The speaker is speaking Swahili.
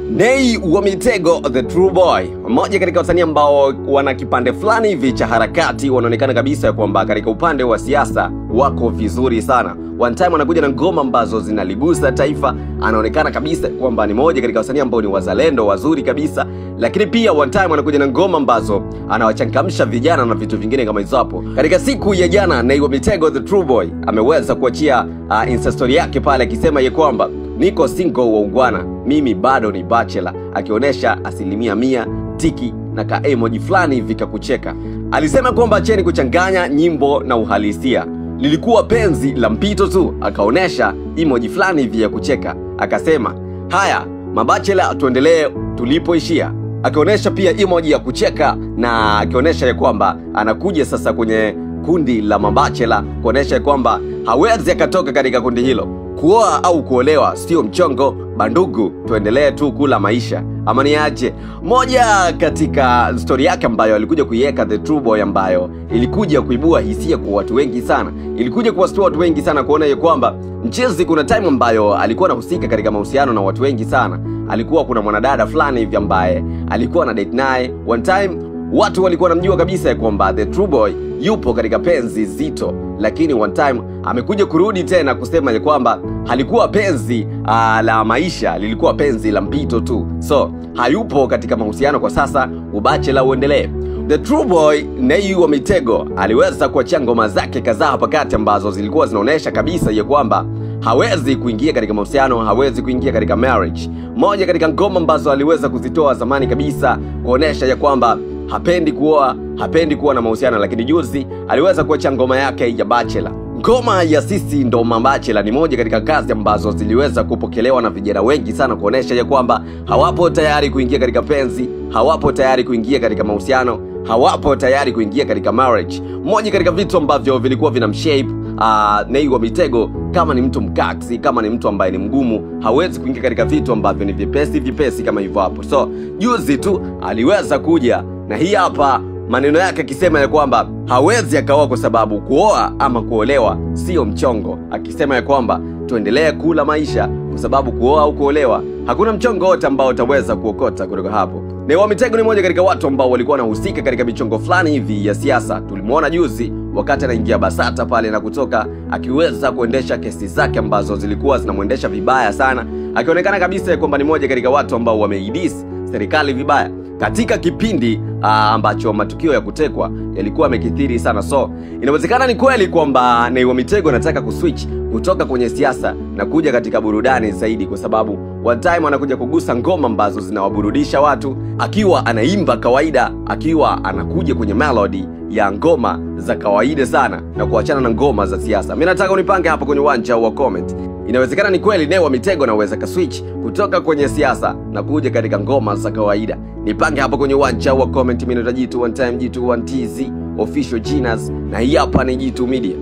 Nay wa Mitego the True Boy, mmoja katika wasanii ambao wana kipande fulani hivi cha harakati, wanaonekana kabisa kwamba katika upande wa siasa wako vizuri sana. One time anakuja na ngoma ambazo zinaligusa taifa, anaonekana kabisa kwamba ni mmoja katika wasanii ambao ni wazalendo wazuri kabisa. Lakini pia one time anakuja na ngoma ambazo anawachangamsha vijana na vitu vingine kama hizo hapo. Katika siku ya jana, Nay wa Mitego the True Boy ameweza kuachia Insta story yake pale akisema ye kwamba niko single wa ungwana, mimi bado ni bachelor, akionyesha 100% tiki na ka emoji fulani vika kucheka. Alisema kwamba acheni kuchanganya nyimbo na uhalisia, lilikuwa penzi la mpito tu, akaonyesha emoji fulani hivi ya kucheka. Akasema, haya mabachelor tuendelee tulipoishia. Akionyesha pia emoji ya kucheka na akionyesha ya kwamba anakuja sasa kwenye kundi la mabachelor, kuonyesha kwamba hawezi akatoka katika kundi hilo. Kuoa au kuolewa sio mchongo, bandugu tuendelee tu kula maisha. Ama ni aje? Moja katika story yake ambayo alikuja kuiweka the True Boy, ambayo ilikuja kuibua hisia kwa watu wengi sana, ilikuja kuwastua watu wengi sana kuona ya kwamba mchezi kuna time ambayo alikuwa anahusika katika mahusiano na watu wengi sana. Alikuwa kuna mwanadada fulani hivi ambaye alikuwa na date naye. One time watu walikuwa wanamjua kabisa ya kwamba the True Boy yupo katika penzi zito, lakini one time amekuja kurudi tena kusema ya kwamba halikuwa penzi la maisha, lilikuwa penzi la mpito tu. So hayupo katika mahusiano kwa sasa, ubachela uendelee. The True Boy Nay wa Mitego aliweza kuachia ngoma zake kadhaa hapa kati ambazo zilikuwa zinaonesha kabisa ya kwamba hawezi kuingia katika mahusiano, hawezi kuingia katika marriage. Moja katika ngoma ambazo aliweza kuzitoa zamani kabisa kuonesha ya kwamba hapendi kuoa, hapendi kuwa na mahusiano, lakini juzi aliweza kuacha ngoma yake ya bachelor. Ngoma ya Sisi Ndo Mabachela ni moja katika kazi ambazo ziliweza kupokelewa na vijana wengi sana, kuonesha ya kwamba hawapo tayari kuingia katika penzi, hawapo tayari kuingia katika mahusiano, hawapo tayari kuingia katika marriage. Moja katika vitu ambavyo vilikuwa vinamshape Nay wa Mitego kama ni mtu mkaksi, kama ni mtu ambaye ni mgumu, hawezi kuingia katika vitu ambavyo ni vipesi kama hivyo hapo. So juzi tu aliweza kuja na hii hapa maneno yake akisema ya kwamba hawezi akaoa kwa sababu kuoa ama kuolewa sio mchongo, akisema ya kwamba tuendelee kula maisha kwa sababu kuoa au kuolewa hakuna mchongo wote ambao utaweza kuokota kutoka hapo. Nay wa Mitego ni moja katika watu ambao walikuwa wanahusika katika michongo fulani hivi ya siasa. Tulimuona juzi wakati anaingia Basata pale na kutoka, akiweza kuendesha kesi zake ambazo zilikuwa zinamuendesha vibaya sana, akionekana kabisa kwamba ni moja katika watu ambao wameidisi serikali vibaya katika kipindi ambacho matukio ya kutekwa yalikuwa yamekithiri sana. So inawezekana ni kweli kwamba Nay wa Mitego anataka kuswitch kutoka kwenye siasa na kuja katika burudani zaidi, kwa sababu one time anakuja kugusa ngoma ambazo zinawaburudisha watu, akiwa anaimba kawaida, akiwa anakuja kwenye melody ya ngoma za kawaida sana na kuachana na ngoma za siasa. Mimi nataka unipange hapo kwenye uwanja wa comment. Inawezekana ni kweli Nay wa Mitego anaweza kaswitch kutoka kwenye siasa na kuja katika ngoma za kawaida? Nipange hapo kwenye uwanja wa comment. Mimi nitajitu one time G21TZ official Genius, na hii hapa ni G2 Media.